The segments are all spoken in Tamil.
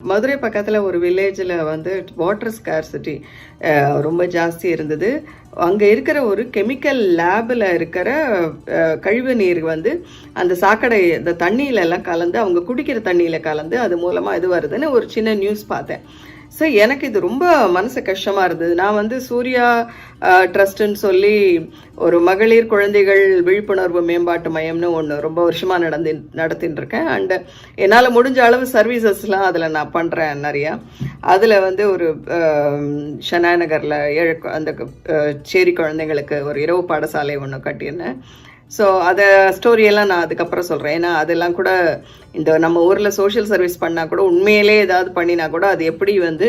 மதுரை பக்கத்தில் ஒரு வில்லேஜில் வந்து வாட்டர் ஸ்கார்சிட்டி ரொம்ப ஜாஸ்தி இருந்தது. அங்கே இருக்கிற ஒரு கெமிக்கல் லேபில் இருக்கிற கழிவு நீர் வந்து அந்த சாக்கடை இந்த தண்ணியிலெல்லாம் கலந்து அவங்க குடிக்கிற தண்ணியில் கலந்து அது மூலமாக இது வருதுன்னு ஒரு சின்ன நியூஸ் பார்த்தேன். ஸோ எனக்கு இது ரொம்ப மனசு கஷ்டமாக இருந்தது. நான் வந்து சூர்யா ட்ரஸ்ட்டுன்னு சொல்லி ஒரு மகளிர் குழந்தைகள் விழிப்புணர்வு மேம்பாட்டு மையம்னு ஒன்று ரொம்ப வருஷமாக நடத்தின்னு இருக்கேன். அண்டு என்னால் முடிஞ்ச அளவு சர்வீசஸ்லாம் அதில் நான் பண்ணுறேன் நிறையா. அதில் வந்து ஒரு ஷனா நகரில் அந்த சேரி குழந்தைங்களுக்கு ஒரு இரவு பாடசாலை ஒன்று கட்டியிருந்தேன். ஸோ அதை ஸ்டோரியெல்லாம் நான் அதுக்கப்புறம் சொல்கிறேன். ஏன்னா அதெல்லாம் கூட இந்த நம்ம ஊரில் சோஷியல் சர்வீஸ் பண்ணால் கூட உண்மையிலே ஏதாவது பண்ணினா கூட அது எப்படி வந்து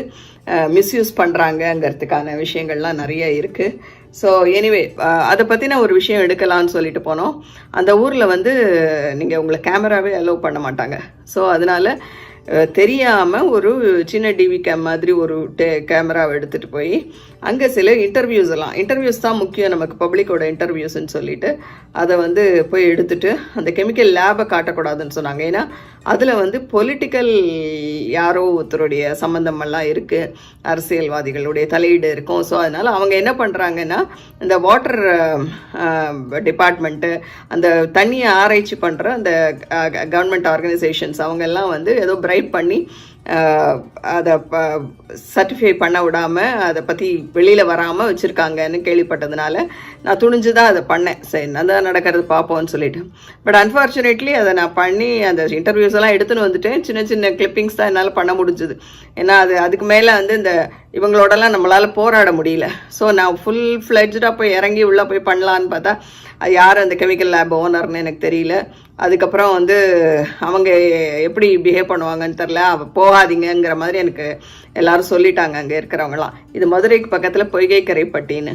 மிஸ்யூஸ் பண்ணுறாங்கங்கிறதுக்கான விஷயங்கள்லாம் நிறைய இருக்குது. ஸோ எனிவே அதை பற்றின ஒரு விஷயம் எடுக்கலான்னு சொல்லிட்டு போனோம். அந்த ஊரில் வந்து நீங்கள் உங்களை கேமராவே அலோவ் பண்ண மாட்டாங்க. ஸோ அதனால் தெரியாமல் ஒரு சின்ன டிவி கேம் மாதிரி ஒரு கேமராவை எடுத்துகிட்டு போய் அங்கே சில இன்டர்வியூஸ் தான் முக்கியம் நமக்கு, பப்ளிக்கோட இன்டர்வியூஸ்ன்னு சொல்லிட்டு அதை வந்து போய் எடுத்துட்டு அந்த கெமிக்கல் லேபை காட்டக்கூடாதுன்னு சொன்னாங்க. ஏன்னா அதில் வந்து பொலிட்டிக்கல் யாரோ ஒருத்தருடைய சம்மந்தமெல்லாம் இருக்குது, அரசியல்வாதிகளுடைய தலையீடு இருக்கும். ஸோ அதனால் அவங்க என்ன பண்ணுறாங்கன்னா இந்த வாட்டர் டிபார்ட்மெண்ட்டு அந்த தண்ணியை ஆராய்ச்சி பண்ணுற அந்த கவர்மெண்ட் ஆர்கனைசேஷன்ஸ் அவங்கெல்லாம் வந்து ஏதோ பிரைப் பண்ணி அதை சர்டிஃபை பண்ண விடாமல் அதை பற்றி வெளியில் வராமல் வச்சுருக்காங்கன்னு கேள்விப்பட்டதுனால நான் துணிஞ்சு தான் அதை பண்ணேன். சரி என்னதான் நடக்கிறது பார்ப்போம்னு சொல்லிட்டு. பட் அன்ஃபார்ச்சுனேட்லி அதை நான் பண்ணி அந்த இன்டர்வியூஸ் எல்லாம் எடுத்துன்னு வந்துட்டேன். சின்ன சின்ன கிளிப்பிங்ஸ் தான் என்னால் பண்ண முடிஞ்சுது. ஏன்னா அதுக்கு மேலே வந்து இந்த இவங்களோடலாம் நம்மளால் போராட முடியல. ஸோ நான் ஃபுல் ஃப்ளெட்ஜாக போய் இறங்கி உள்ளே போய் பண்ணலான்னு பார்த்தா அது யார் அந்த கெமிக்கல் லேப் ஓனர்னு எனக்கு தெரியல. அதுக்கப்புறம் வந்து அவங்க எப்படி பிஹேவ் பண்ணுவாங்கன்னு தெரில. போகாதீங்கிற மாதிரி எனக்கு எல்லாரும் சொல்லிட்டாங்க அங்கே இருக்கிறவங்களாம். இது மதுரைக்கு பக்கத்தில் பொய்கைக்கரைப்பட்டின்னு.